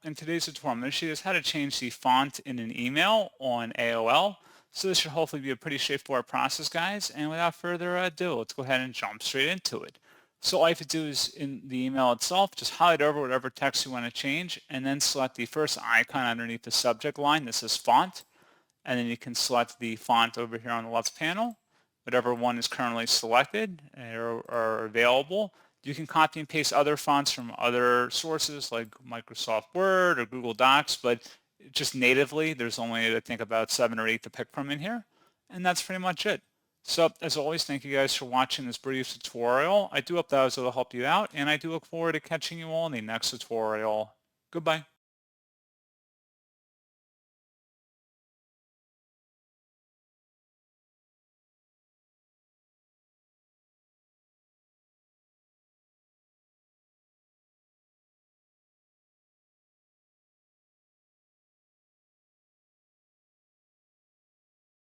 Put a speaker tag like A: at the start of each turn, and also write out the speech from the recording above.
A: In today's tutorial, I'm going to show you guys how to change the font in an email on AOL. So this should hopefully be a pretty straightforward process, guys. And without further ado, let's go ahead and jump straight into it. So all you have to do is in the email itself, just highlight over whatever text you want to change and then select the first icon underneath the subject line. This is font. And then you can select the font over here on the left panel, whatever one is currently selected or available. You can copy and paste other fonts from other sources like Microsoft Word or Google Docs, but just natively, there's only, I think, about 7 or 8 to pick from in here. And that's pretty much it. So as always, thank you guys for watching this brief tutorial. I do hope that was able to help you out, and I do look forward to catching you all in the next tutorial. Goodbye.